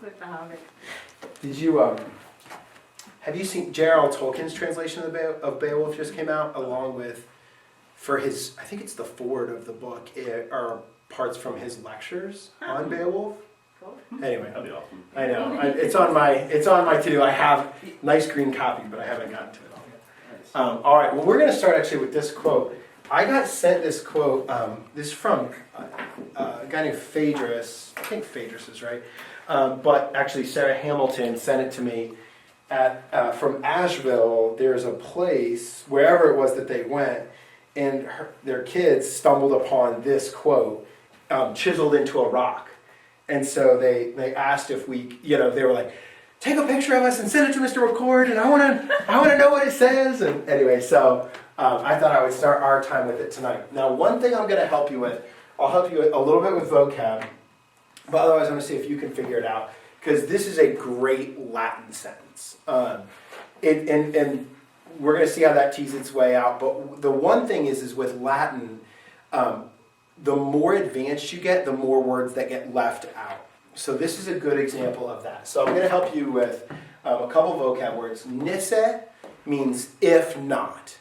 With the Hobbit. Did you, have you seen J.R.R. Tolkien's translation of Beowulf just came out, along with, for his, I think it's the foreword of the book, are parts from his lectures on Beowulf. Cool. Anyway, That'd be awesome. I know, it's on my to-do. I have nice green copies, but I haven't gotten to it all yet. All right, well, we're going to start actually with this quote. I got sent this quote, this is from a guy named Phaedrus. I think Phaedrus is right. But actually, Sarah Hamilton sent it to me from Asheville. There's a place, wherever it was that they went, and their kids stumbled upon this quote chiseled into a rock. And so they asked if we, they were like, take a picture of us and send it to Mr. McCord, and I want to know what it says. And anyway, so I thought I would start our time with it tonight. Now, one thing I'm going to help you with, I'll help you a little bit with vocab, but otherwise I'm going to see if you can figure it out, because this is a great Latin sentence. And we're going to see how that teases its way out. But the one thing is with Latin, the more advanced you get, the more words that get left out. So this is a good example of that. So I'm going to help you with a couple vocab words. Nisse means if not.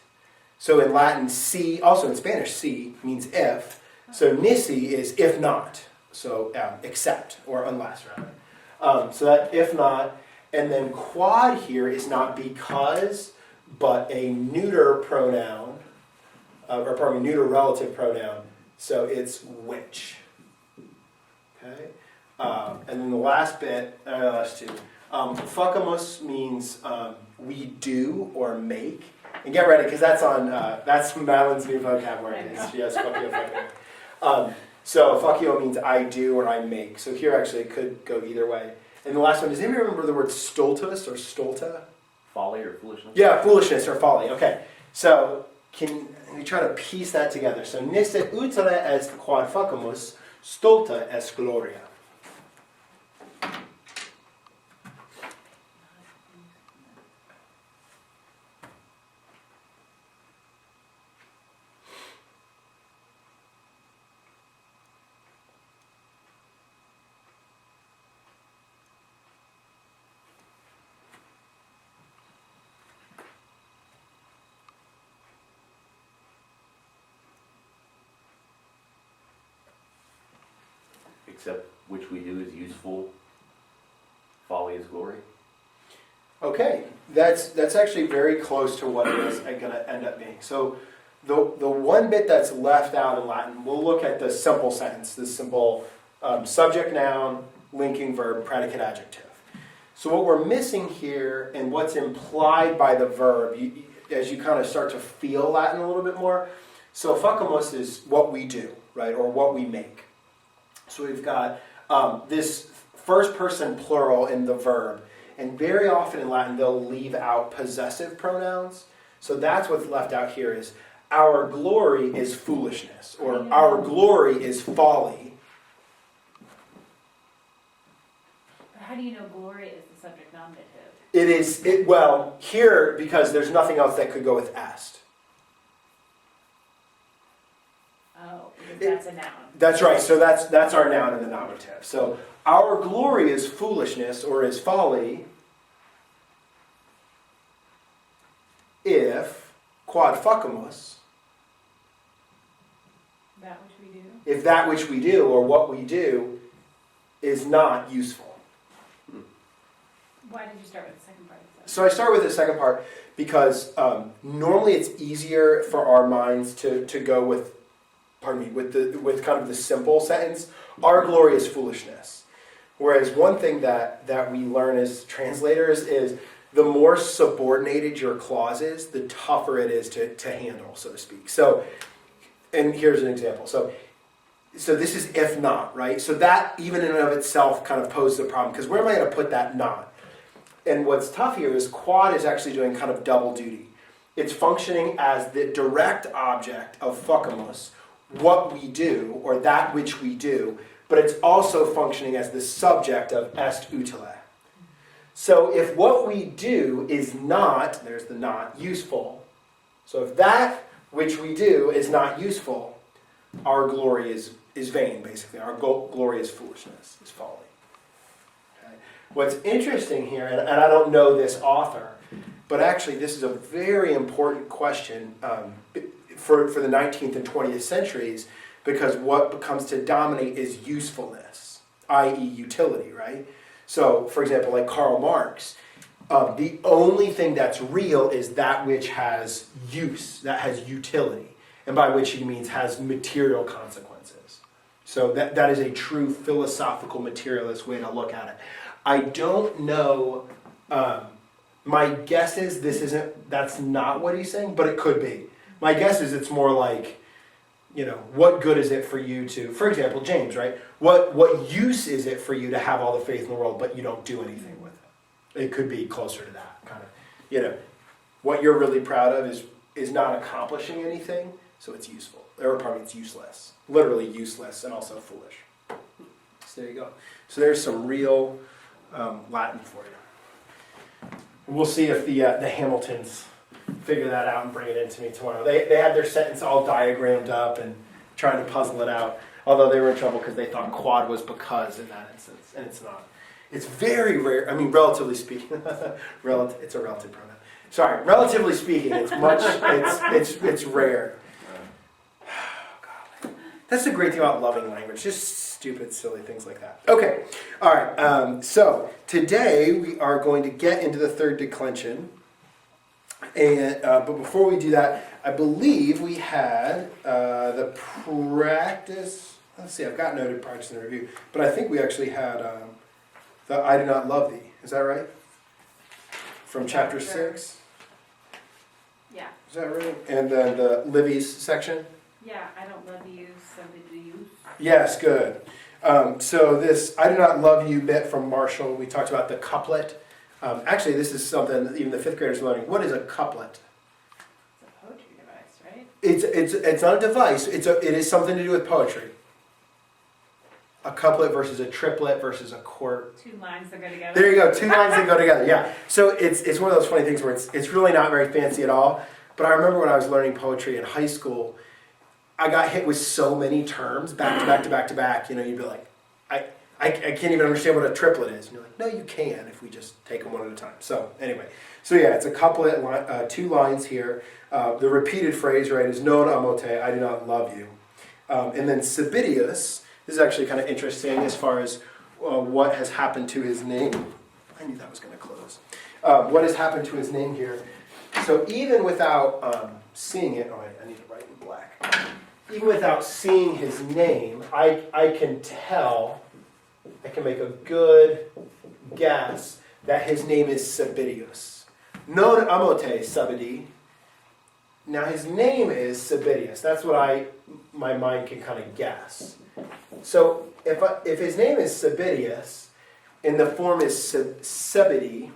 So in Latin, si, also in Spanish, si means if. So nisi is if not. So except, or unless, rather. So that if not. And then quad here is not because, but a neuter pronoun, neuter relative pronoun. So it's which. Okay? And then the last bit, last two. Fuckamus means we do or make. And get ready, because that's Madeline's new vocab word. She has fuckio. So fuckio means I do or I make. So here actually it could go either way. And the last one, does anybody remember the word stultus or stulta? Folly or foolishness? Yeah, foolishness or folly. Okay. So can we try to piece that together? So nisse utile est quod fuckamus, stulta est gloria. Except which we do is useful. Folly is glory. Okay, that's actually very close to what it is going to end up being. So the one bit that's left out in Latin, we'll look at the simple sentence, the simple subject, noun, linking verb, predicate, adjective. So what we're missing here and what's implied by the verb, as you kind of start to feel Latin a little bit more, so fuckamus is what we do, right, or what we make. So we've got this first person plural in the verb, and very often in Latin they'll leave out possessive pronouns. So that's what's left out here is our glory is foolishness, or our glory is folly. How do you know glory is the subject nominative? It is, well, here, because there's nothing else that could go with est. Oh, because that's a noun. That's right, so that's our noun in the nominative. So our glory is foolishness, or is folly, if quod fuckamus, That which we do. if that which we do, or what we do, is not useful. Why did you start with the second part of the sentence? So I start with the second part because normally it's easier for our minds to go with, with kind of the simple sentence. Our glory is foolishness. Whereas one thing that we learn as translators is the more subordinated your clause is, the tougher it is to handle, so to speak. So, and here's an example. So this is if not, right? So that even in and of itself kind of poses a problem, because where am I going to put that not? And what's tough here is quad is actually doing kind of double duty. It's functioning as the direct object of fuckamus, what we do, or that which we do, but it's also functioning as the subject of est utile. So if what we do is not, there's the not, useful, so if that which we do is not useful, our glory is vain, basically. Our glory is foolishness, is folly. Okay? What's interesting here, and I don't know this author, but actually this is a very important question for the 19th and 20th centuries, because what comes to dominate is usefulness, i.e. utility, right? So, for example, like Karl Marx, the only thing that's real is that which has use, that has utility, and by which he means has material consequences. So that is a true philosophical materialist way to look at it. I don't know, my guess is that's not what he's saying, but it could be. My guess is it's more like, what good is it for you to, for example, James, right? What use is it for you to have all the faith in the world, but you don't do anything with it? It could be closer to that kind of, what you're really proud of is not accomplishing anything, so it's useful. Or pardon me, it's useless. Literally useless and also foolish. So there you go. So there's some real Latin for you. We'll see if the Hamiltons figure that out and bring it in to me tomorrow. They had their sentence all diagrammed up and trying to puzzle it out. Although they were in trouble because they thought quad was because in that instance, and it's not. It's very rare. I mean, relatively speaking, it's a relative pronoun. Sorry, relatively speaking, it's rare. God. That's the great thing about loving language. Just stupid, silly things like that. Okay, all right. So today we are going to get into the third declension. And but before we do that, I believe we had the practice. Let's see, I've got noted practice and review, but I think we actually had the I do not love thee. Is that right? From chapter 6. Yeah. Is that right? And then the Livy's section. Yeah, I don't love you, so do you? Yes, good. So this I do not love you bit from Marshall. We talked about the couplet. Actually, this is something even the fifth graders are learning. What is a couplet? It's a poetry device, right? It's not a device. It is something to do with poetry. A couplet versus a triplet versus a quart. Two lines that go together. There you go. Two lines that go together. Yeah. So it's one of those funny things where it's really not very fancy at all. But I remember when I was learning poetry in high school, I got hit with so many terms back to back to back to back. You'd be like, I can't even understand what a triplet is. And you're like, no, you can if we just take them one at a time. So anyway, it's a couplet, 2 lines here. The repeated phrase, right, is non amote, I do not love you. And then Sabidius, this is actually kind of interesting as far as what has happened to his name. I knew that was going to close. What has happened to his name here. So even without seeing it, I need to write in black. Even without seeing his name, I can tell, I can make a good guess that his name is Sabidius. Non amote Sabidi. Now his name is Sabidius. That's what my mind can kind of guess. So if his name is Sabidius and the form is Sebidi,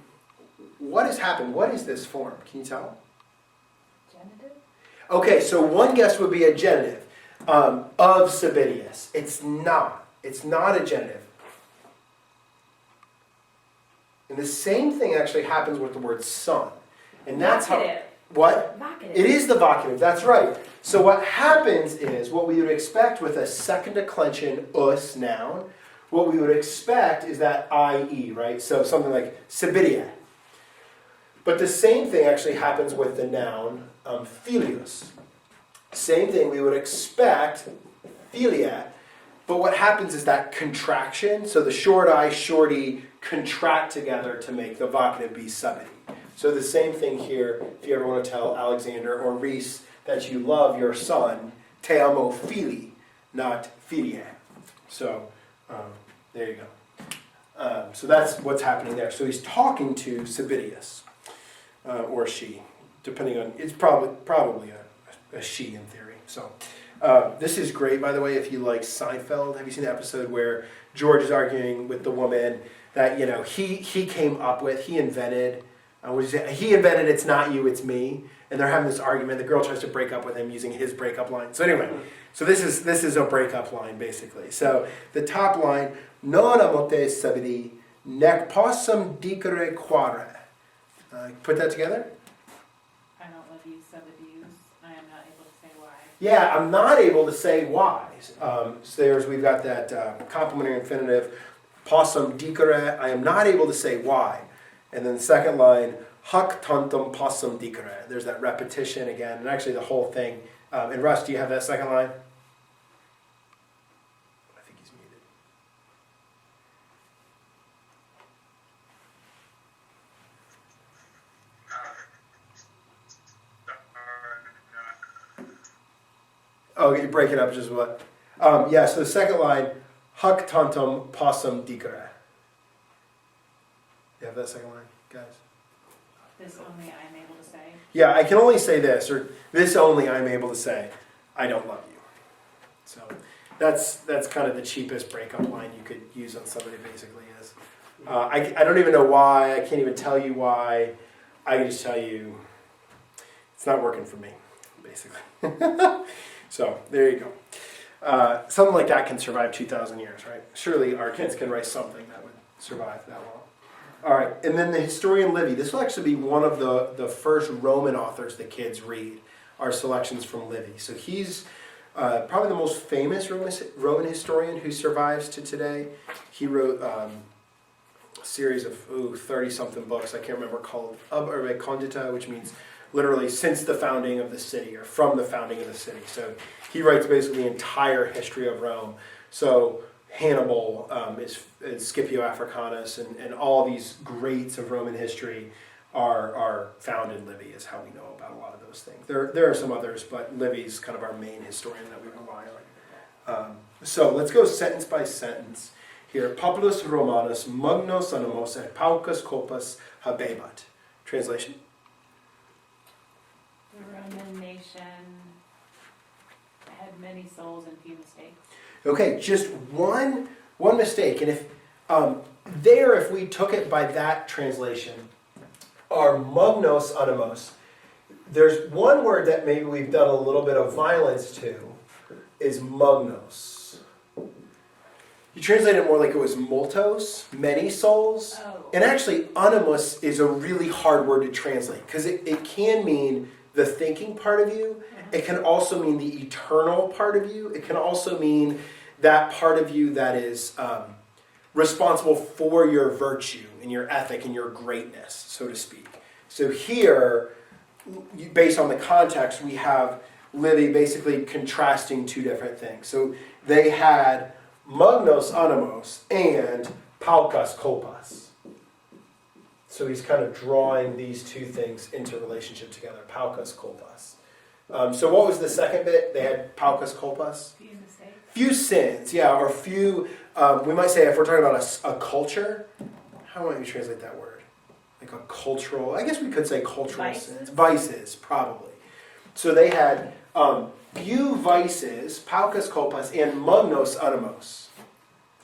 what has happened? What is this form? Can you tell? Genitive? Okay, so one guess would be a genitive of Sabidius. It's not. It's not a genitive. And the same thing actually happens with the word son. And that's Vocative. What? Vocative. It is the vocative, that's right. So what happens is, what we would expect with a second declension us noun, what we would expect is that IE, right? So something like Sabidia. But the same thing actually happens with the noun filius. Same thing, we would expect philia, but what happens is that contraction, so the short I, short E contract together to make the vocative be Sabidi. So the same thing here, if you ever want to tell Alexander or Reese that you love your son, te amo fili, not filia. So there you go. So that's what's happening there. So he's talking to Sabidius, or she, depending on, it's probably a she in theory. So this is great, by the way, if you like Seinfeld. Have you seen the episode where George is arguing with the woman that, he came up with, he invented it's not you, it's me. And they're having this argument. The girl tries to break up with him using his breakup line. So anyway, so this is a breakup line, basically. So the top line, non amote sabidi, nec possum dicere quare. Put that together? I don't love you, Sebedius. I am not able to say why. Yeah, I'm not able to say why. So we've got that complementary infinitive, possum dicere, I am not able to say why. And then the second line, hac tantum possum dicere. There's that repetition again, and actually the whole thing. And Russ, do you have that second line? I think he's muted. Oh, you break it up just what? Yeah, so the second line, hac tantum possum dicere. You have that second line, guys? This only I'm able to say. Yeah, I can only say this, or this only I'm able to say, I don't love you. So that's kind of the cheapest breakup line you could use on somebody, basically is. I don't even know why, I can't even tell you why. I can just tell you, it's not working for me, basically. So there you go. Something like that can survive 2,000 years, right? Surely our kids can write something that would survive that long. All right, and then the historian Livy. This will actually be one of the first Roman authors the kids read, are selections from Livy. So he's probably the most famous Roman historian who survives to today. He wrote a series of 30-something books, I can't remember, called Ab Urbe Condita, which means literally since the founding of the city, or from the founding of the city. So he writes basically the entire history of Rome. So Hannibal, is Scipio Africanus, and all these greats of Roman history are found in Livy, is how we know about a lot of those things. There are some others, but Livy's kind of our main historian that we rely on. So let's go sentence by sentence here. Populus Romanus magnos animos et paucus culpas habebat. Translation? The Roman nation had many souls and few mistakes. Okay, just one mistake, and if we took it by that translation, our magnos animos, there's one word that maybe we've done a little bit of violence to, is magnos. You translate it more like it was multos, many souls, and actually animus is a really hard word to translate, because it can mean the thinking part of you. It can also mean the eternal part of you. It can also mean that part of you that is responsible for your virtue and your ethic and your greatness, so to speak. So here, based on the context, we have Livy basically contrasting two different things. So they had magnos animos and paucas culpas. So he's kind of drawing these two things into relationship together, paucas culpas. So what was the second bit? They had paucas culpas? Few mistakes. Few sins, yeah, or few, we might say if we're talking about a culture, how might we translate that word? Like a cultural, I guess we could say cultural sins. Vices, probably. So they had few vices, paucas culpas, and magnos animos.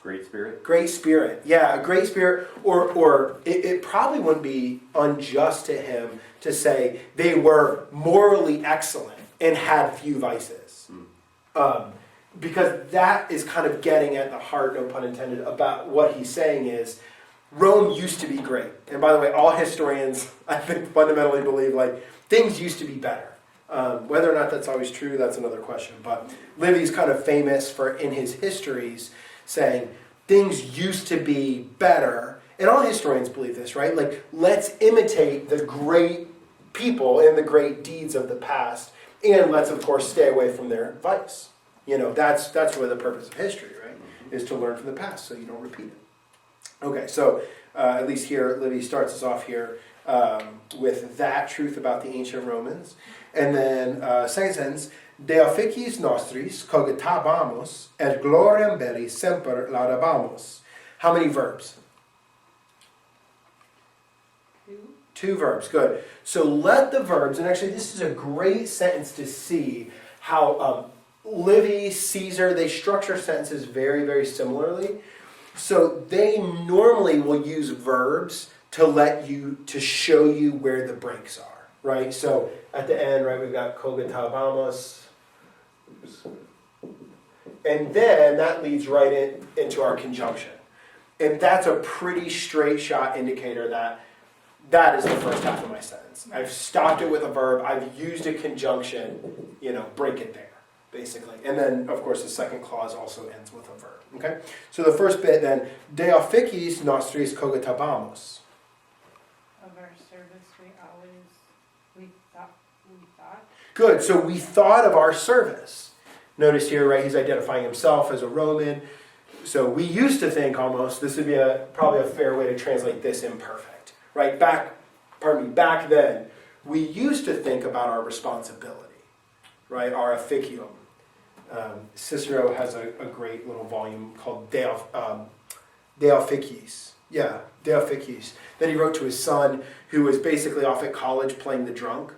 Great spirit. Great spirit, yeah, a great spirit, or it probably wouldn't be unjust to him to say they were morally excellent and had few vices. Because that is kind of getting at the heart, no pun intended, about what he's saying is Rome used to be great. And by the way, all historians, I think, fundamentally believe like things used to be better. Whether or not that's always true, that's another question. But Livy's kind of famous for, in his histories, saying things used to be better. And all historians believe this, right? Like, let's imitate the great people and the great deeds of the past. And let's, of course, stay away from their vice. You know, that's really the purpose of history, right? Is to learn from the past so you don't repeat it. Okay, so at least here, Livy starts us off here with that truth about the ancient Romans. And then second sentence, De officiis nostris cogitabamus et gloriam belli semper laudabamus. How many verbs? Two verbs, good. So let the verbs, and actually this is a great sentence to see how Livy, Caesar, they structure sentences very, very similarly. So they normally will use verbs to show you where the breaks are, right? So at the end, right, we've got cogitabamus. And then that leads right into our conjunction. And that's a pretty straight shot indicator that is the first half of my sentence. I've stopped it with a verb. I've used a conjunction, break it there, basically. And then, of course, the second clause also ends with a verb. Okay? So the first bit then, de officiis nostris cogitabamos. Of our service, we thought. Good, so we thought of our service. Notice here, right, he's identifying himself as a Roman. So we used to think almost, this would be probably a fair way to translate this imperfect. Right, back then, we used to think about our responsibility, right, our officium. Cicero has a great little volume called De Officiis. Yeah, De Officiis. That he wrote to his son, who was basically off at college playing the drunk.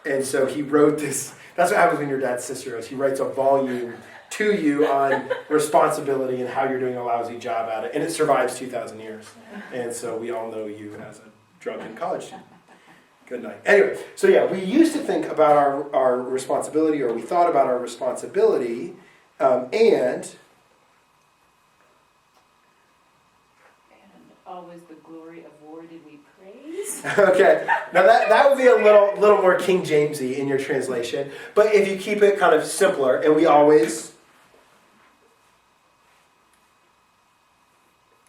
And so he wrote this. That's what happens when your dad's Cicero's. He writes a volume to you on responsibility and how you're doing a lousy job at it. And it survives 2,000 years. And so we all know you as a drunken college student. Good night. Anyway, so yeah, we used to think about our responsibility, or we thought about our responsibility, and always the glory of war did we praise. okay. Now that would be a little more King Jamesy in your translation. But if you keep it kind of simpler, and we always,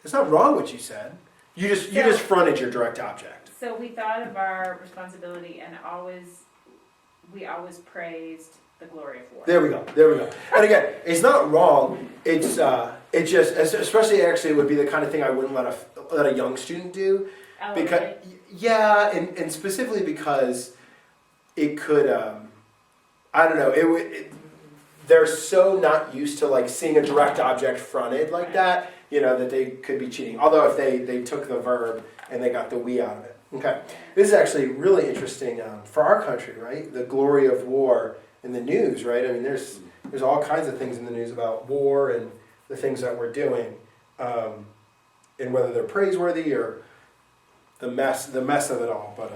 it's not wrong what you said. You just fronted your direct object. So we thought of our responsibility and we always praised the glory of war. There we go. And again, it's not wrong. It's just, especially actually, it would be the kind of thing I wouldn't let a young student do. Oh, Because okay. yeah, and specifically because it could, I don't know, they're so not used to like seeing a direct object fronted like that, that they could be cheating. Although if they took the verb and they got the we out of it. Okay, this is actually really interesting for our country, right? The glory of war in the news, right? I mean, there's all kinds of things in the news about war and the things that we're doing, and whether they're praiseworthy or the mess of it all. But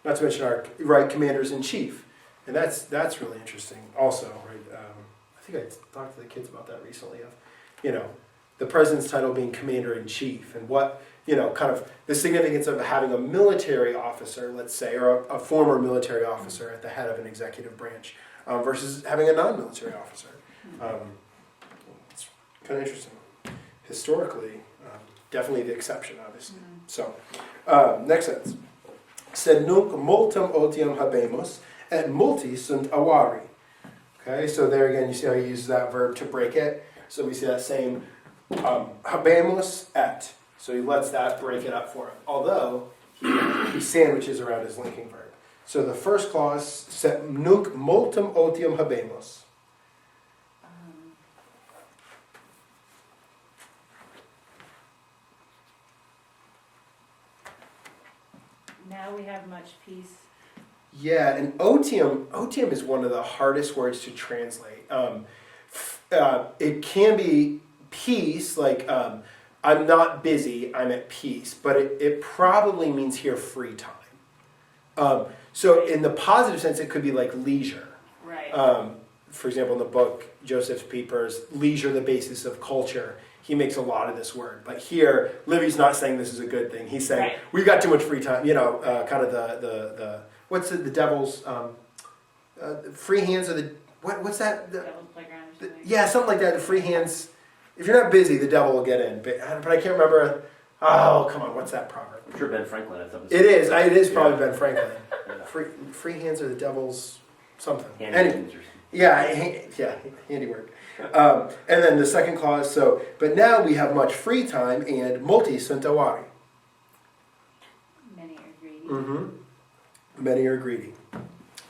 not to mention our commanders in chief, and that's really interesting. Also, right? I think I talked to the kids about that recently. Of the president's title being commander in chief, and what kind of the significance of having a military officer, let's say, or a former military officer at the head of an executive branch, versus having a non-military officer. It's kind of interesting. Historically, definitely the exception, obviously. So, next sentence. Sed nunc multum otium habemus, et multi sunt avari. Okay, so there again, you see how he uses that verb to break it. So we see that same habemus et. So he lets that break it up for him. Although he sandwiches around his linking verb. So the first clause, sed nunc multum otium habemus. Now we have much peace. Yeah, and otium is one of the hardest words to translate. It can be peace, like I'm not busy, I'm at peace, but it probably means here free time. So in the positive sense, it could be like leisure. Right. For example, in the book, Joseph Pieper's Leisure, the Basis of Culture, he makes a lot of this word. But here, Livy's not saying this is a good thing. He's saying, right. We've got too much free time. Kind of the what's the devil's, free hands are the, what's that? Devil's playground or something. Yeah, something like that. The free hands, if you're not busy, the devil will get in. But I can't remember, come on, what's that proverb? I'm sure Ben Franklin had something. It is probably Ben Franklin. Yeah. Free hands are the devil's something. Anyway. Yeah, handiwork. And then the second clause, but now we have much free time and multi sunt avari. Many are greedy. Mm-hmm. Many are greedy.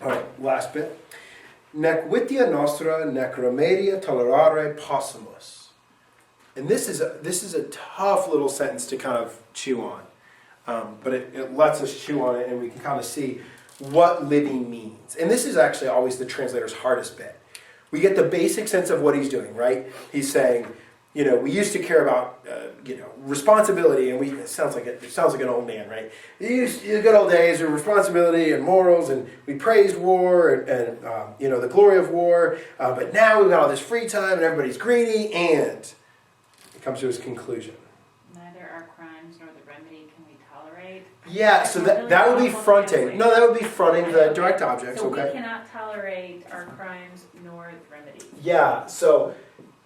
All right, last bit. Nec vitia nostra, nec remedia tolerare possumus. And this is a tough little sentence to kind of chew on. But it lets us chew on it and we can kind of see what Livy means. And this is actually always the translator's hardest bit. We get the basic sense of what he's doing, right? He's saying, we used to care about, responsibility, and it sounds like an old man, right? The good old days of responsibility and morals, and we praised war and the glory of war. But now we've got all this free time, and everybody's greedy, and it comes to his conclusion. Neither our crimes nor the remedy can we tolerate. right? Yeah, so that would be fronting. No, that would be fronting the direct objects, So we okay? cannot tolerate our crimes nor remedies. Yeah, so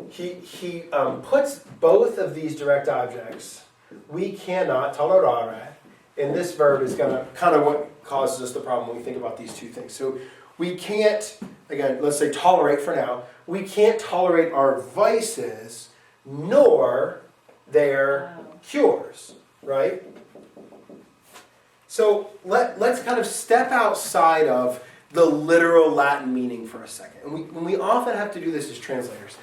he puts both of these direct objects, we cannot tolerare, and this verb is gonna kind of what causes us the problem when we think about these two things. So we can't, again, let's say tolerate for now, we can't tolerate our vices nor their cures, right? So let's kind of step outside of the literal Latin meaning for a second. And we often have to do this as translators.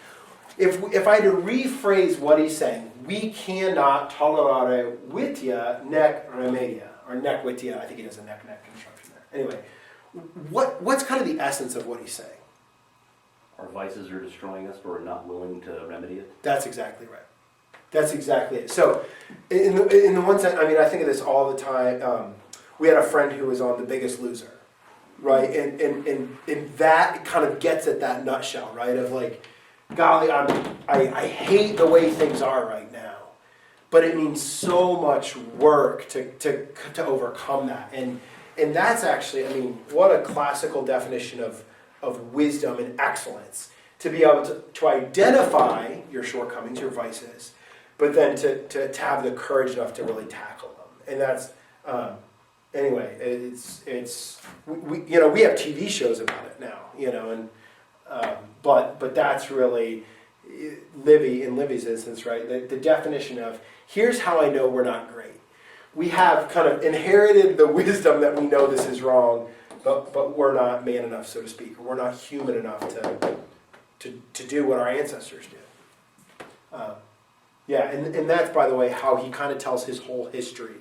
If I had to rephrase what he's saying, we cannot tolerare vitia nec remedia, or nec vitia, I think he does a nec construction there. Anyway, what's kind of the essence of what he's saying? Our vices are destroying us, but we're not willing to remedy it. That's exactly right. That's exactly it. So, in the one sense, I mean, I think of this all the time. We had a friend who was on The Biggest Loser, right? And that kind of gets at that nutshell, right? Of like, golly, I hate the way things are right now, but it means so much work to overcome that. And that's actually, I mean, what a classical definition of wisdom and excellence. To be able to identify your shortcomings, your vices, but then to have the courage enough to really tackle them. And that's, anyway, we have TV shows about it now, and but that's really Livy, in Livy's instance, right? The definition of, here's how I know we're not great. We have kind of inherited the wisdom that we know this is wrong, but we're not man enough, so to speak, or we're not human enough to do what our ancestors did. Yeah, and that's, by the way, how he kind of tells his whole history,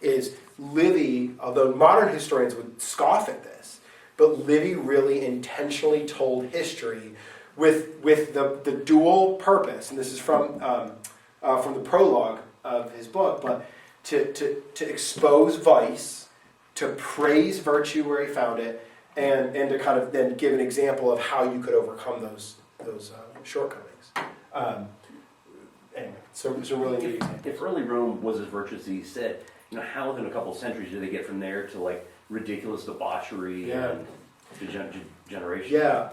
is Livy, although modern historians would scoff at this, but Livy really intentionally told history with the dual purpose, and this is from the prologue of his book, but to expose vice, to praise virtue where he found it, and to kind of then give an example of how you could overcome those shortcomings. Anyway, so really neat example. If early Rome was as virtuous as he said, how within a couple of centuries did they get from there to like ridiculous debauchery and degeneration? Yeah.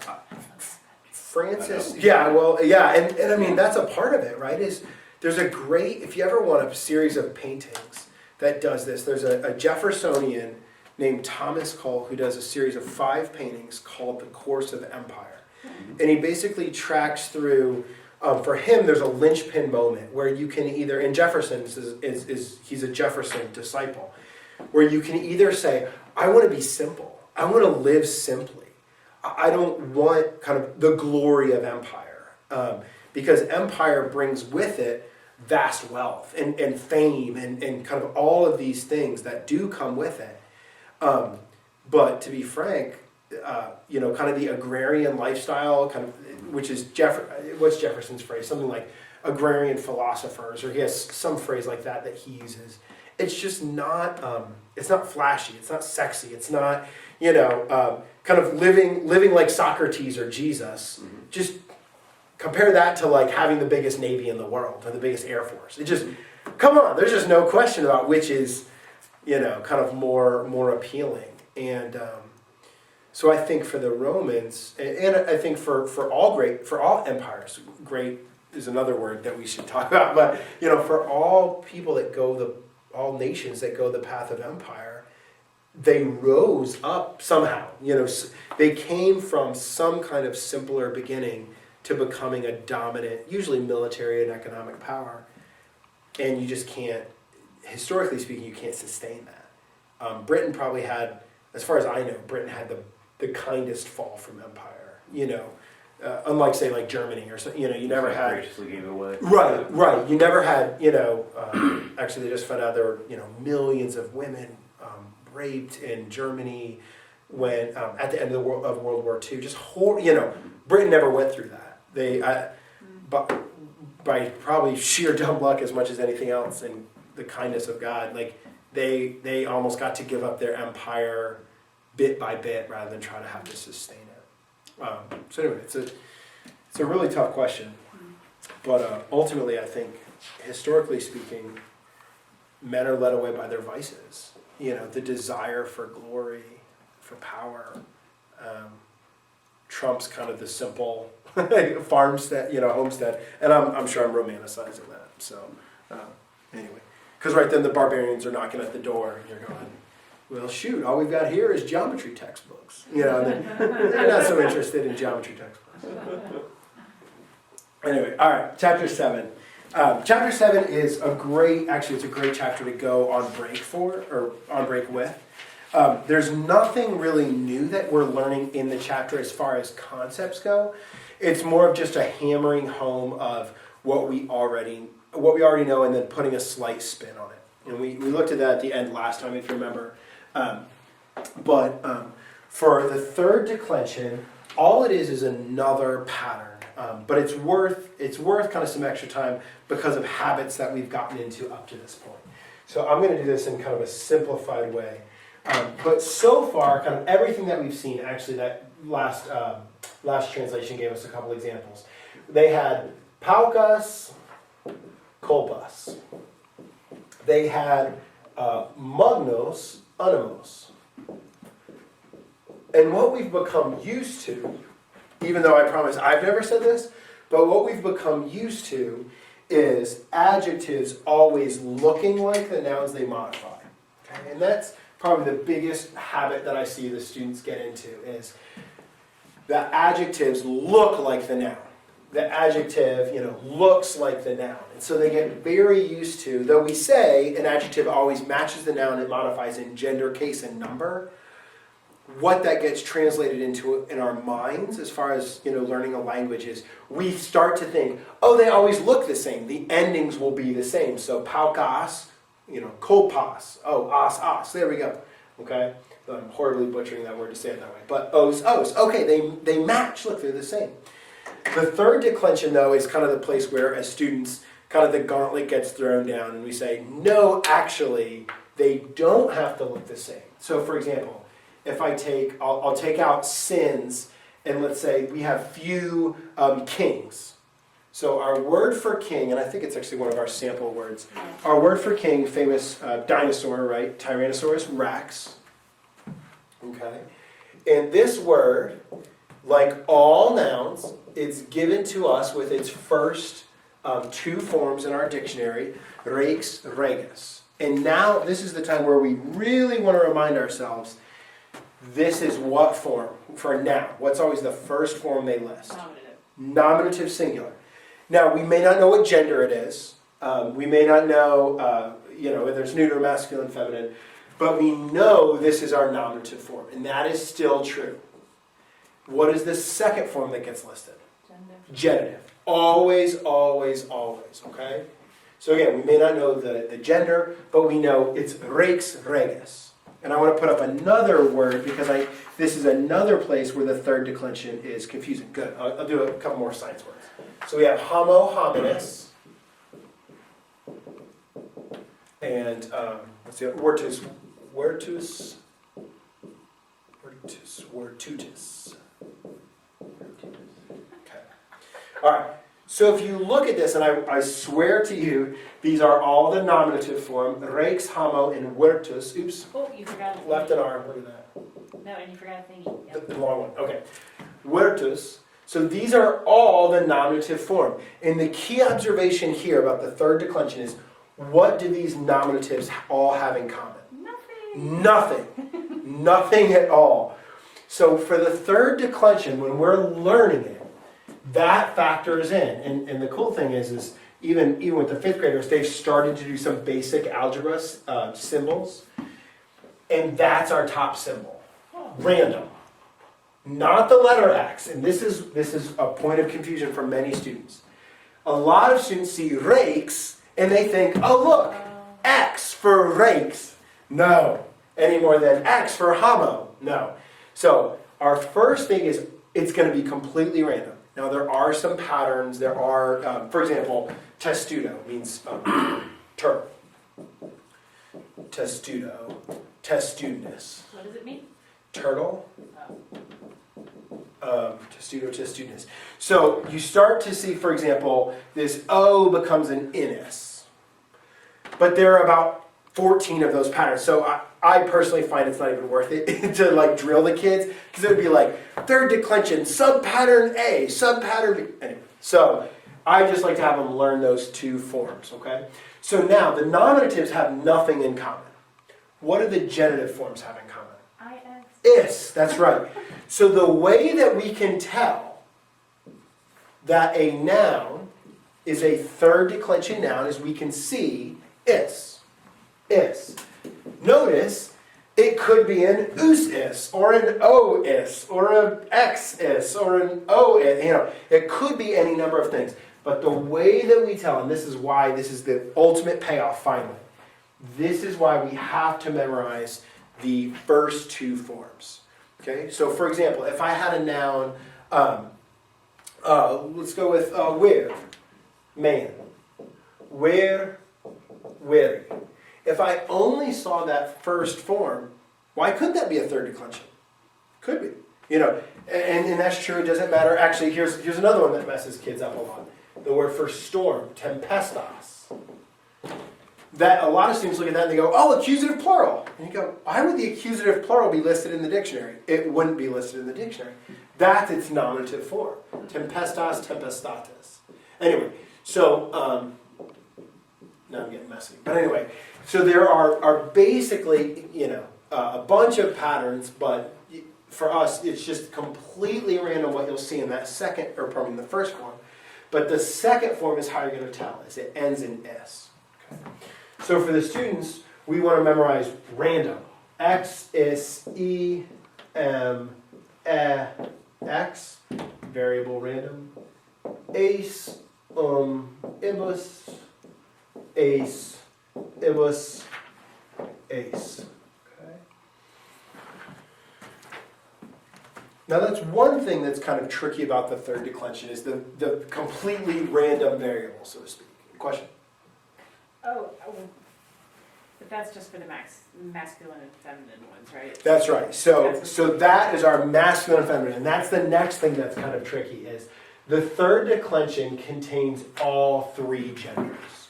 Francis, and I mean, that's a part of it, right? Is there's a great, if you ever want a series of paintings that does this, there's a Jeffersonian named Thomas Cole who does a series of 5 paintings called The Course of Empire. And he basically tracks through, for him, there's a linchpin moment where you can either, and Jefferson he's a Jefferson disciple, where you can either say, I want to be simple, I want to live simply. I don't want kind of the glory of empire, because empire brings with it vast wealth and fame and kind of all of these things that do come with it. But to be frank, kind of the agrarian lifestyle, kind of, which is what's Jefferson's phrase? Something like agrarian philosophers, or he has some phrase like that he uses. It's just not. It's not flashy. It's not sexy. It's not. Kind of living like Socrates or Jesus. Mm-hmm. Just compare that to like having the biggest navy in the world or the biggest air force. It just, come on, there's just no question about which is, kind of more appealing. And so I think for the Romans, and I think for all empires, great is another word that we should talk about. But for all people all nations that go the path of empire, they rose up somehow. They came from some kind of simpler beginning to becoming a dominant, usually military and economic power. And you just can't, historically speaking, you can't sustain that. Britain probably had, as far as I know, Britain had the kindest fall from empire. Unlike, say, like Germany or something, you never had. Graciously gave it away. Right. You never had, actually they just found out there were, millions of women raped in Germany when at the end of World War II. Just Britain never went through that. They, but by probably sheer dumb luck as much as anything else, and the kindness of God, like they almost got to give up their empire bit by bit rather than try to have to sustain it. So anyway, it's a really tough question, but ultimately I think historically speaking, men are led away by their vices. The desire for glory, for power, trumps kind of the simple farmstead, homestead. And I'm sure I'm romanticizing that. So anyway, because right then the barbarians are knocking at the door, and you're going, well, shoot, all we've got here is geometry textbooks. And they're not so interested in geometry textbooks. Anyway, all right, chapter 7. Chapter 7 is it's a great chapter to go on break with. There's nothing really new that we're learning in the chapter as far as concepts go. It's more of just a hammering home of what we already know and then putting a slight spin on it. And we looked at that at the end last time, if you remember. But for the third declension, all it is another pattern. But it's worth kind of some extra time because of habits that we've gotten into up to this point. So I'm going to do this in kind of a simplified way. But so far, kind of everything that we've seen, actually that last translation gave us a couple examples. They had paukas, kolpas. They had magnos, animos. And what we've become used to, even though I promise I've never said this, but what we've become used to is adjectives always looking like the nouns they modify. Okay? And that's probably the biggest habit that I see the students get into is the adjectives look like the noun. The adjective, looks like the noun. And so they get very used to, though we say an adjective always matches the noun it modifies in gender, case, and number, what that gets translated into in our minds as far as learning a language is we start to think, oh, they always look the same. The endings will be the same. So paukas, kolpas, as, there we go. Okay? I'm horribly butchering that word to say it that way. But os. Okay, they match. Look, they're the same. The third declension, though, is kind of the place where, as students, kind of the gauntlet gets thrown down, and we say, no, actually, they don't have to look the same. So, for example, if I'll take out sins, and let's say we have few kings. So our word for king, and I think it's actually one of our sample words, our word for king, famous dinosaur, right? Tyrannosaurus rex. Okay? And this word, like all nouns, it's given to us with its first two forms in our dictionary, rex, regus. And now this is the time where we really want to remind ourselves, this is what form for a noun? What's always the first form they list? Nominative. Nominative singular. Now, we may not know what gender it is. We may not know, whether it's neuter, masculine, feminine. But we know this is our nominative form. And that is still true. What is the second form that gets listed? Genitive. Always, always, always. Okay? So again, we may not know the gender, but we know it's rex, regus. And I want to put up another word because this is another place where the third declension is confusing. Good. I'll do a couple more science words. So we have homo homines. And let's see, virtutis. Okay. All right. So if you look at this, and I swear to you, these are all the nominative form, rex, homo, and virtus. Oops. Oh, you forgot a thingy. Left an arm, look at that. No, and you forgot a thingy. Yep. The long one, okay. Virtus. So these are all the nominative form. And the key observation here about the third declension is, what do these nominatives all have in common? Nothing. Nothing. Nothing at all. So for the third declension, when we're learning it, that factors in. And the cool thing is even with the fifth graders, they've started to do some basic algebra symbols. And that's our top symbol. Random. Not the letter X. And this is a point of confusion for many students. A lot of students see rex and they think, oh look, X for rex. No. Any more than X for homo. No. So our first thing is it's going to be completely random. Now there are some patterns. There are, for example, testudo means turtle. Testudo. Testudinous. What does it mean? Turtle. Testudo, testudinous. So you start to see, for example, this O becomes an inus. But there are about 14 of those patterns. So I personally find it's not even worth it to like drill the kids, because it would be like third declension, sub-pattern A, sub-pattern B. Anyway, so I just like to have them learn those two forms, okay? So now, the nominatives have nothing in common. What do the genitive forms have in common? Is, that's right. So the way that we can tell that a noun is a third declension noun is we can see is. Notice, it could be an us or an o-is, or an x-is, or an o-is. You know, it could be any number of things. But the way that we tell, and this is why this is the ultimate payoff finally, this is why we have to memorize the first two forms. Okay, so for example, if I had a noun, let's go with where, man, where, if I only saw that first form, why couldn't that be a third declension? Could be, you know, and that's true. It doesn't matter. Actually, here's another one that messes kids up a lot. The word for storm, tempestas. That a lot of students look at that and they go, "Oh, accusative plural." And you go, "Why would the accusative plural be listed in the dictionary?" It wouldn't be listed in the dictionary. That's its nominative form. Tempestas, tempestatis. Anyway, so now I'm getting messy. But anyway, so there are basically, you know, a bunch of patterns, but for us, it's just completely random what you'll see in that second, or probably in the first form. But the second form is how you're going to tell, is it ends in s. Okay. So for the students, we want to memorize random. X is E M E X, variable random. Ace ibus, ace ibus, ace. Okay. Now that's one thing that's kind of tricky about the third declension is the completely random variable, so to speak. Question? Oh, but that's just for the masculine and feminine ones, right? That's right. So that is our masculine and feminine. And that's the next thing that's kind of tricky is the third declension contains all three genders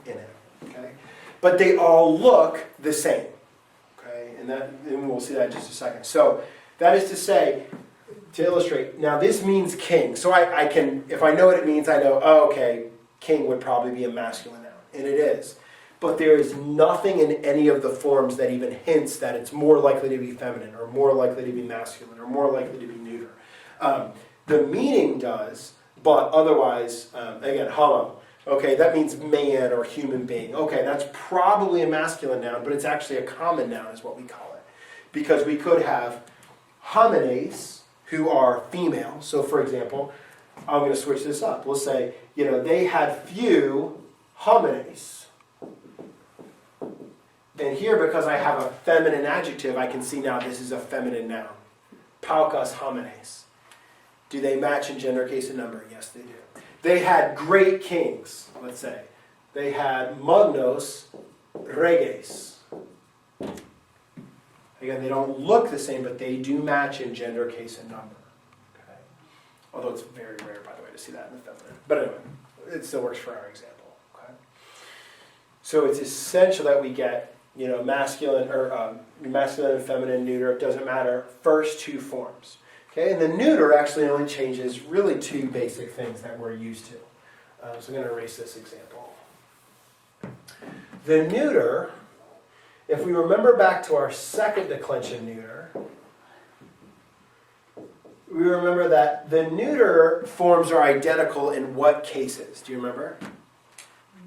in it. Okay? But they all look the same. Okay? And we'll see that in just a second. So that is to say, to illustrate, now this means king. So I can, if I know what it means, I know, oh, okay, king would probably be a masculine noun. And it is. But there is nothing in any of the forms that even hints that it's more likely to be feminine, or more likely to be masculine, or more likely to be neuter. The meaning does, but otherwise, again, homo. Okay, that means man or human being. Okay, that's probably a masculine noun, but it's actually a common noun is what we call it. Because we could have homines who are female. So for example, I'm going to switch this up. We'll say, you know, they had few homines. And here, because I have a feminine adjective, I can see now this is a feminine noun. Paukas homines. Do they match in gender, case, and number? Yes, they do. They had great kings, let's say. They had magnos reges. Again, they don't look the same, but they do match in gender, case, and number. Okay? Although it's very rare, by the way, to see that in the feminine. But anyway, it still works for our example. Okay? So it's essential that we get, you know, masculine and feminine, neuter, it doesn't matter, first two forms. Okay, and the neuter actually only changes really two basic things that we're used to. So I'm going to erase this example. The neuter, if we remember back to our second declension neuter, we remember that the neuter forms are identical in what cases? Do you remember?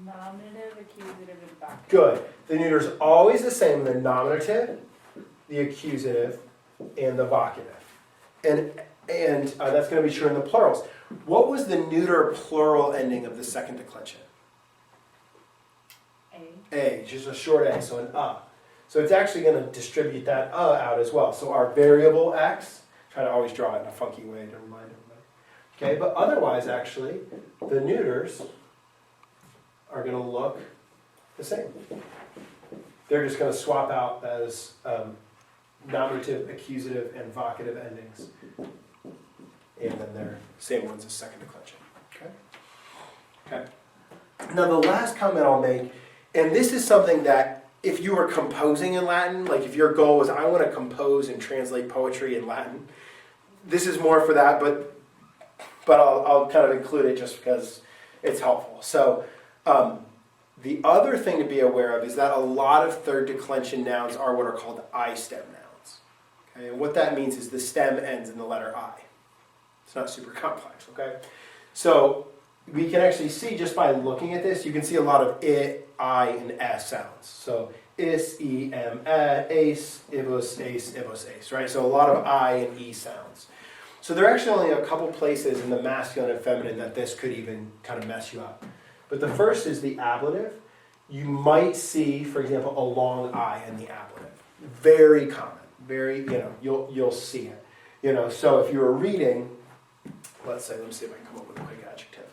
Nominative, accusative, and vocative. Good. The neuter is always the same, the nominative, the accusative, and the vocative. And that's going to be true in the plurals. What was the neuter plural ending of the second declension? A, just a short A, so an So it's actually going to distribute that out as well. So our variable x, try to always draw it in a funky way to remind everybody. Okay, but otherwise actually, the neuters are going to look the same. They're just going to swap out as nominative, accusative, and vocative endings. And then they're same ones as second declension. Okay? Now the last comment I'll make, and this is something that if you were composing in Latin, like if your goal was I want to compose and translate poetry in Latin, this is more for that, but I'll kind of include it just because it's helpful. So the other thing to be aware of is that a lot of third declension nouns are what are called I-stem nouns. Okay? And what that means is the stem ends in the letter I. It's not super complex, okay? So we can actually see just by looking at this, you can see a lot of I, and S sounds. So is, ace, ibus, ace, right? So a lot of I and E sounds. So there are actually only a couple places in the masculine and feminine that this could even kind of mess you up. But the first is the ablative. You might see, for example, a long I in the ablative. Very common. Very, you'll see it. So if you were reading, let me see if I can come up with a quick adjective.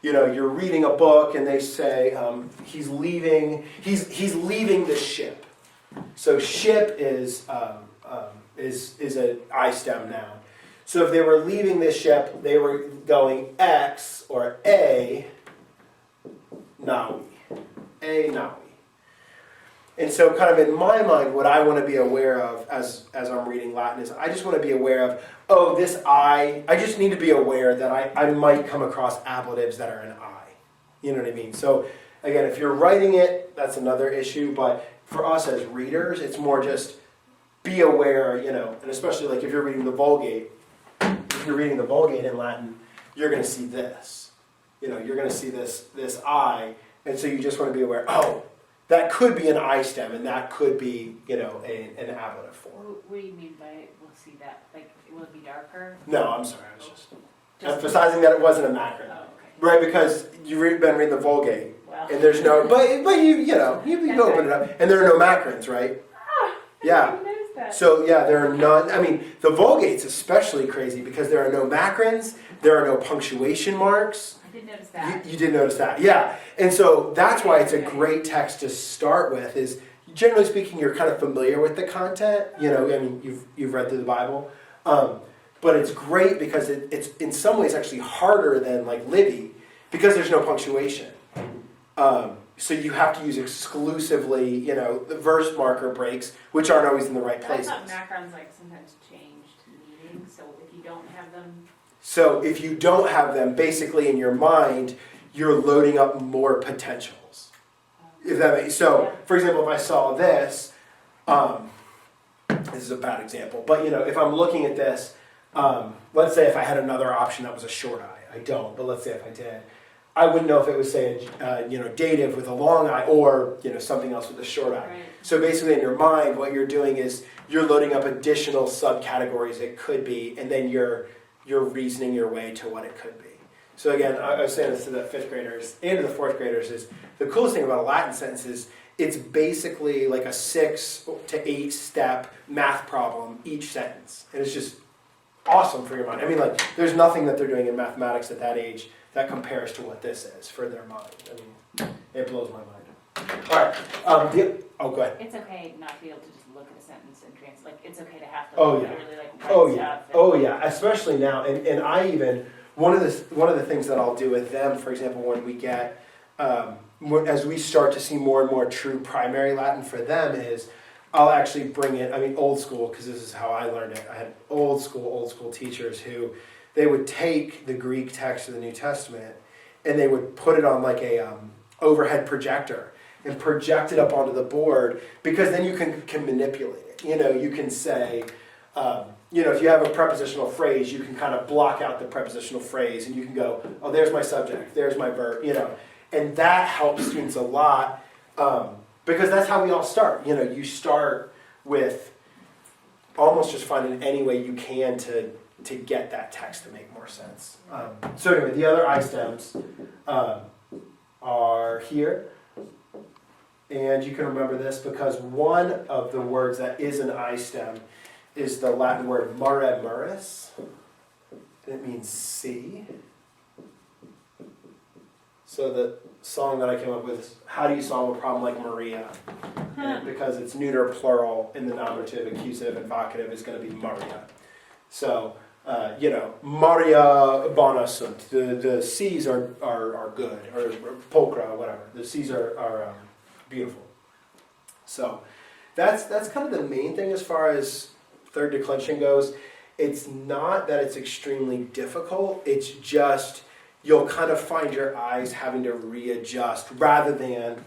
You're reading a book and they say he's leaving the ship. So ship is an I stem noun. So if they were leaving the ship, they were going X or A naui. A naui. And so kind of in my mind, what I want to be aware of as I'm reading Latin is I just want to be aware of, this I just need to be aware that I might come across ablatives that are an I. You know what I mean? So again, if you're writing it, that's another issue. But for us as readers, it's more just be aware, and especially like if you're reading the Vulgate, if you're reading the Vulgate in Latin, you're going to see this. You're going to see this I. And so you just want to be aware, that could be an I stem, and that could be, an ablative form. What do you mean by we'll see that? Like, will it be darker? No, I'm sorry. I was just emphasizing that it wasn't a macron. Oh, okay. Right, because you've been reading the Vulgate, Well. and there's no, but you open it up, and there are no macrons, right? Yeah. I didn't notice that. So yeah, there are none. I mean, the Vulgate's especially crazy because there are no macrons, there are no punctuation marks. I did notice that. You did notice that, yeah. And so that's why it's a great text to start with. Is generally speaking, you're kind of familiar with the content. You've read through the Bible, but it's great because it's in some ways actually harder than like Livy because there's no punctuation. So you have to use exclusively, the verse marker breaks, which aren't always in the right places. I thought macrons sometimes changed meaning, so if you don't have them. So if you don't have them, basically in your mind, you're loading up more potentials. If that makes so. For example, if I saw this, this is a bad example, but if I'm looking at this, let's say if I had another option that was a short I. I don't, but let's say if I did. I wouldn't know if it was, say, dative with a long I or, something else with a short I. Right. So basically in your mind, what you're doing is you're loading up additional subcategories it could be, and then you're reasoning your way to what it could be. So again, I was saying this to the 5th graders and to the 4th graders is the coolest thing about a Latin sentence is it's basically like a 6 to 8 step math problem each sentence. And it's just awesome for your mind. I mean, like, there's nothing that they're doing in mathematics at that age that compares to what this is for their mind. I mean, it blows my mind. All right. Go ahead. It's okay not to be able to just look at a sentence and translate. Like, it's okay to have to Oh, yeah. really write stuff. Oh yeah, especially now. And I even one of the things that I'll do with them, for example, when we get as we start to see more and more true primary Latin for them is I'll actually bring in, old school, because this is how I learned it. I had old school teachers who they would take the Greek text of the New Testament and they would put it on like a overhead projector and project it up onto the board because then you can manipulate it. You can say, if you have a prepositional phrase, you can kind of block out the prepositional phrase and you can go, oh, there's my subject, there's my verb, And that helps students a lot because that's how we all start. You start with almost just finding any way you can to get that text to make more sense. So anyway, the other I stems are here. And you can remember this because one of the words that is an I stem is the Latin word mare muris. It means sea. So the song that I came up with is, how do you solve a problem like Maria? And because it's neuter plural in the nominative, accusative, and vocative is going to be Maria. So, Maria bona sunt. The seas are good, or pulchra, whatever. The seas are beautiful. So that's kind of the main thing as far as third declension goes. It's not that it's extremely difficult, it's just you'll kind of find your eyes having to readjust rather than,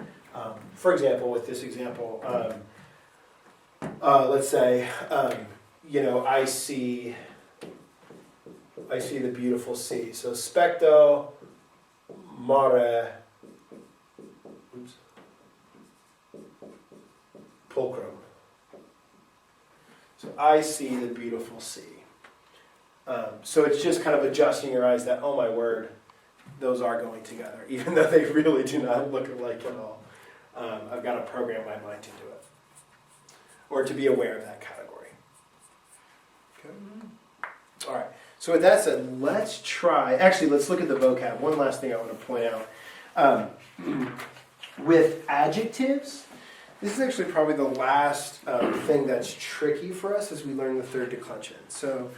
for example, with this example, let's say, I see the beautiful sea. So specto mare pulchrum. So I see the beautiful sea. So it's just kind of adjusting your eyes that, oh my word, those are going together, even though they really do not look alike at all. I've got to program my mind to do it, or to be aware of that category. Okay. All right. So with that said, let's look at the vocab. One last thing I want to point out. With adjectives, this is actually probably the last thing that's tricky for us as we learn the third declension. So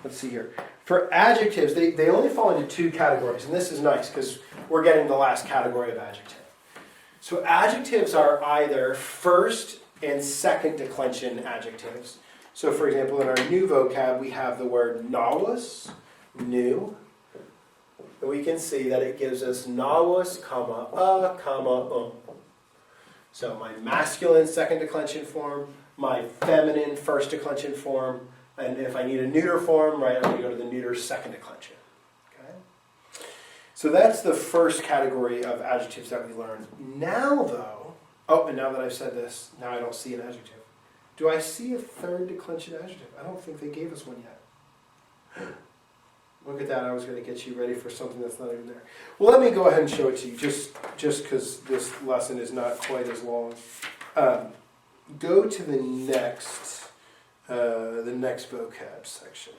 let's see here. For adjectives, they only fall into two categories, and this is nice because we're getting the last category of adjective. So adjectives are either first and second declension adjectives. So for example, in our new vocab, we have the word novus, new. And we can see that it gives us novus, comma, comma, So my masculine second declension form, my feminine first declension form, and if I need a neuter form, right, I'm going to go to the neuter second declension. Okay? So that's the first category of adjectives that we learned. Now though, and now that I've said this, now I don't see an adjective. Do I see a third declension adjective? I don't think they gave us one yet. Look at that, I was going to get you ready for something that's not even there. Well, let me go ahead and show it to you, just because this lesson is not quite as long. Go to the next vocab section.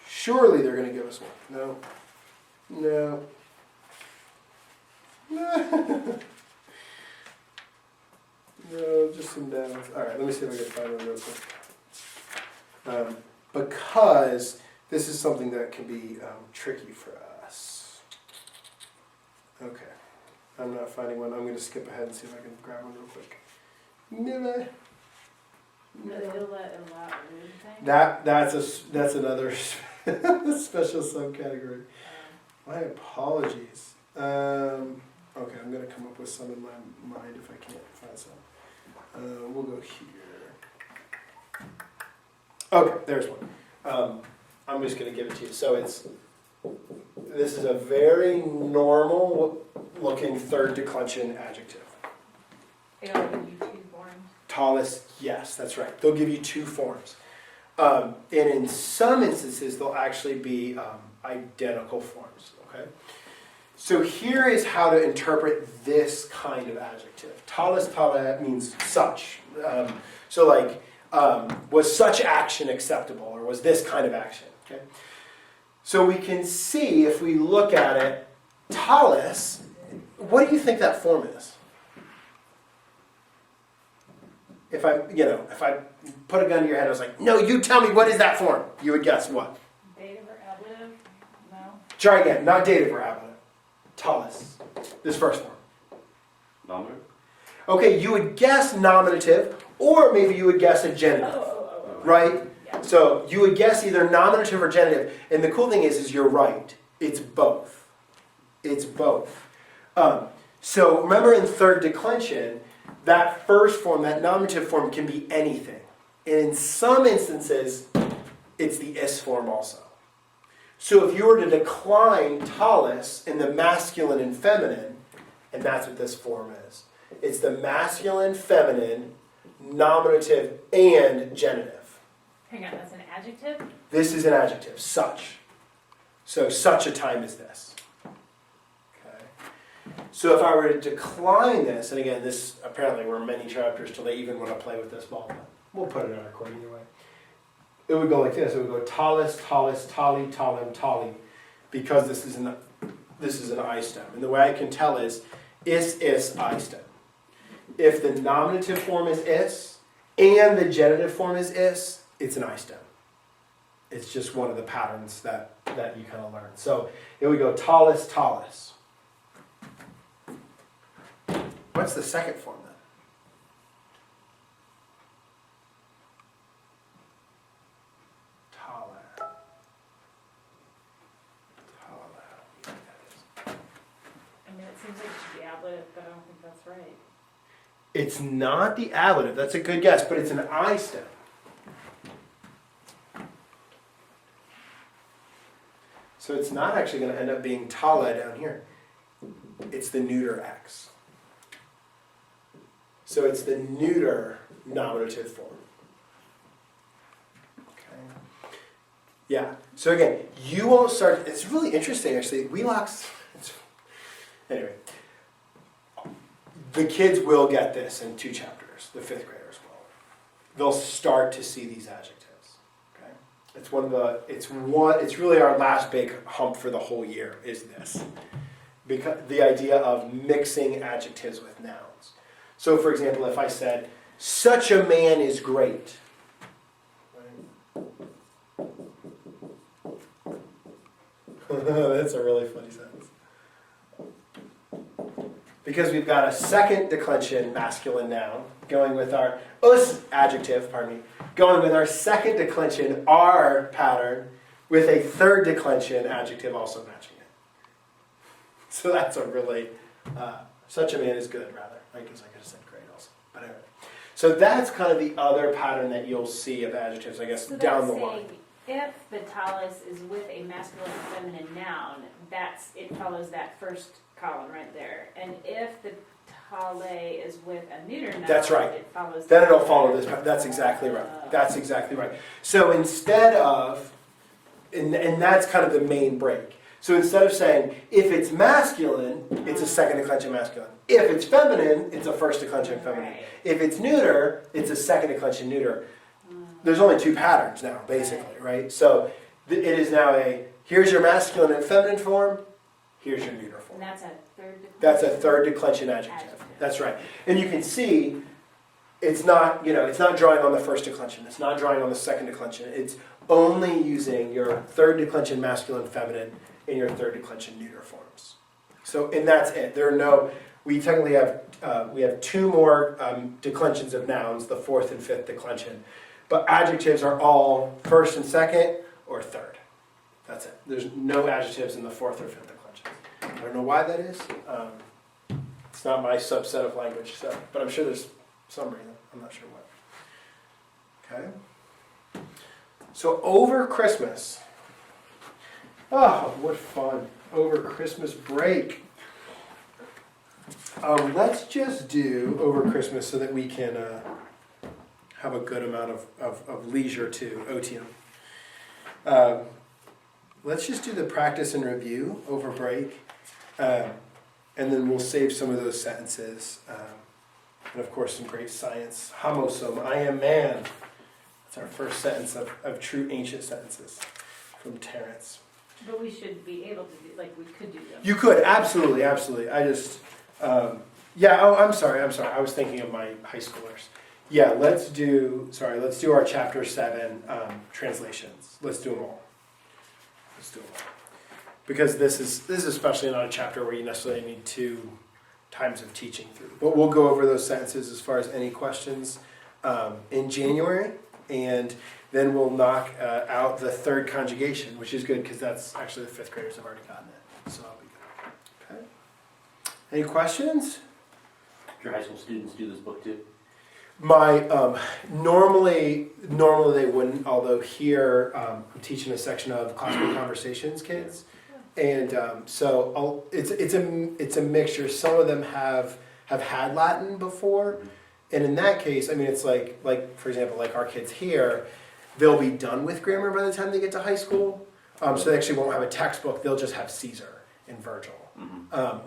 Surely they're going to give us one. No. No, just some nouns. All right, let me see if I can find one real quick. Because this is something that can be tricky for us. Okay, I'm not finding one. I'm going to skip ahead and see if I can grab one real quick. No. That's another special subcategory. My apologies. Okay, I'm going to come up with some in my mind if I can't find some. We'll go here. Okay, there's one. I'm just going to give it to you. So this is a very normal looking third declension adjective. It'll give you two forms. Tallest, yes, that's right. They'll give you two forms. And in some instances, they'll actually be identical forms, okay? So here is how to interpret this kind of adjective. Tallest, tale means such. Was such action acceptable, or was this kind of action, okay? So we can see, if we look at it, tallest, what do you think that form is? If I put a gun to your head, I was like, no, you tell me, what is that form? You would guess what? Dative or ablative? No. Try again, not dative or ablative. Tallest. This first form. Nominative? Okay, you would guess nominative, or maybe you would guess a genitive, right? Yeah. So you would guess either nominative or genitive, and the cool thing is you're right. It's both. It's both. So remember in third declension, that first form, that nominative form, can be anything. And in some instances, it's the is form also. So if you were to decline tallest in the masculine and feminine, and that's what this form is, it's the masculine, feminine, nominative, and genitive. Hang on, that's an adjective? This is an adjective, such. So such a time as this. Okay. So if I were to decline this, and again, this apparently we're many chapters till they even want to play with this ball, but we'll put it on our court either way. It would go like this. It would go tallest, tallest, tali, talim, tali, because this is an I stem. And the way I can tell is I stem. If the nominative form is is and the genitive form is it's an I stem. It's just one of the patterns that you kind of learn. So it would go tallest, tallest. What's the second form then? don't think that's right. It's not the ablative. That's a good guess, but it's an I stem. So it's not actually going to end up being tale down here. It's the neuter X. So it's the neuter nominative form. Okay. Yeah. So again, you won't start. It's really interesting, actually. Wheelock's. Anyway, the kids will get this in 2 chapters. The 5th graders will. They'll start to see these adjectives. Okay. It's one of the. It's really our last big hump for the whole year. Is this because the idea of mixing adjectives with nouns. So, for example, if I said, "Such a man is great," right? That's a really funny sentence. Because we've got a second declension masculine noun going with our us adjective, going with our second declension R pattern with a third declension adjective also matching it. So that's a really, such a man is good, rather. I guess I could have said great also. But anyway. So that's kind of the other pattern that you'll see of adjectives, I guess, So down that's the line. saying if the talus is with a masculine and feminine noun, it follows that first column right there. And if the tale is with a neuter noun, That's right. it follows. Then it'll follow this. That's exactly right. That's exactly right. So instead of, and that's kind of the main break. So instead of saying, if it's masculine, it's a second declension masculine. If it's feminine, it's a first declension feminine. Right. If it's neuter, it's a second declension neuter. There's only 2 patterns now, basically, right? So it is now here's your masculine and feminine form, here's your neuter form. And that's a third declension. That's a third declension adjective. That's right. And you can see it's not drawing on the first declension. It's not drawing on the second declension. It's only using your third declension masculine, feminine, and your third declension neuter forms. So, and that's it. We technically have 2 more declensions of nouns, the 4th and 5th declension. But adjectives are all first and second or third. That's it. There's no adjectives in the 4th or 5th declensions. I don't know why that is. It's not my subset of language, but I'm sure there's some reason. I'm not sure what. Okay. So over Christmas. Oh, what fun. Over Christmas break. Let's just do over Christmas so that we can have a good amount of leisure to OTM. Let's just do the practice and review over break. And then we'll save some of those sentences. And of course, some great science. Homosum, I am man. That's our first sentence of true ancient sentences from Terence. But we should be able to do, we could do them. You could, absolutely. I just, I'm sorry. I was thinking of my high schoolers. Yeah, let's do our chapter 7 translations. Let's do them all. Because this is especially not a chapter where you necessarily need 2 times of teaching through. But we'll go over those sentences as far as any questions in January, and then we'll knock out the 3rd conjugation, which is good because that's actually the 5th graders have already gotten it. So that'll be good. Okay. Any questions? Do your high school students do this book too? My normally they wouldn't. Although here I'm teaching a section of classical conversations kids, and so it's a mixture. Some of them have had Latin before, and in that case, I mean it's like for example, like our kids here, they'll be done with grammar by the time they get to high school. So they actually won't have a textbook. They'll just have Caesar and Virgil,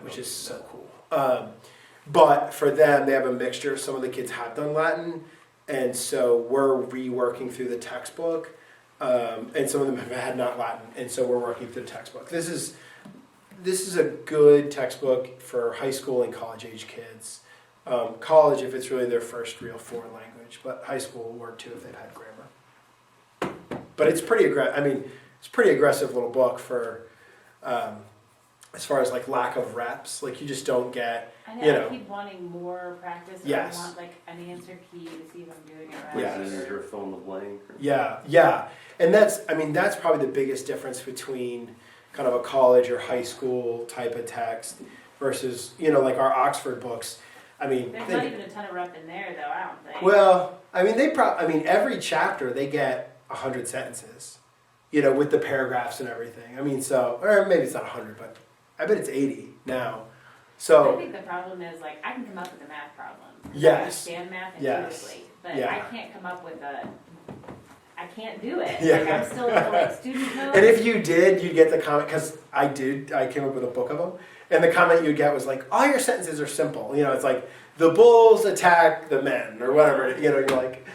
which is so cool. But for them, they have a mixture. Some of the kids have done Latin, and so we're reworking through the textbook. And some of them have had not Latin, and so we're working through the textbook. This is a good textbook for high school and college age kids. College, if it's really their first real foreign language, but high school will work too if they've had grammar. But it's pretty aggressive little book for. As far as lack of reps, you just don't get, I know, I keep wanting more practice. Yes. I want an answer key to see if I'm doing it right. Yes. Or fill in the blank. Yeah. And that's probably the biggest difference between kind of a college or high school type of text versus, you know, like our Oxford books. I mean, There's not even a ton of rep in there, though, I don't think. well, I mean, every chapter they get 100 sentences, you know, with the paragraphs and everything. I mean, so, or maybe it's not 100, but I bet it's 80 now. I So, think the problem is, like, I can come up with a math problem. Yes. I understand math Yes. intuitively, but Yeah. I can't come up with I can't do it. Yeah. Like, I'm still in the, like, student code. and if you did, you'd get the comment, because I came up with a book of them, and the comment you'd get was like, all your sentences are simple. You know, it's like, the bulls attack the men, or whatever, you know, you're like,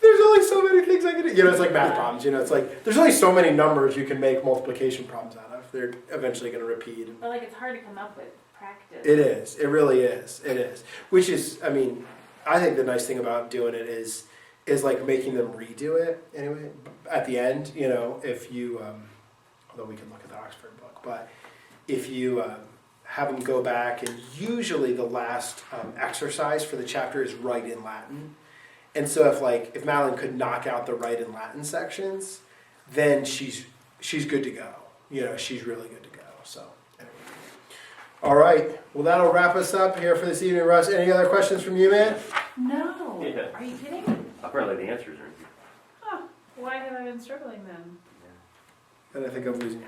there's only so many things I can do. You know, it's like math problems, you know, it's like, there's only so many numbers you can make multiplication problems out of. They're eventually going to repeat. But, like, it's hard to come up with practice. It is. It really is. It is. Which is, I mean, I think the nice thing about doing it is like making them redo it anyway at the end. You know, if you, although we can look at the Oxford book, but if you have them go back, and usually the last exercise for the chapter is write in Latin. And so if Madeline could knock out the write in Latin sections, then she's good to go. You know, she's really good to go. So. All right. Well, that'll wrap us up here for this evening, Russ. Any other questions from you, man? No. Yeah. Are you kidding? Apparently the answers are in here. Huh. Why have I been struggling then? And I think I'm losing you.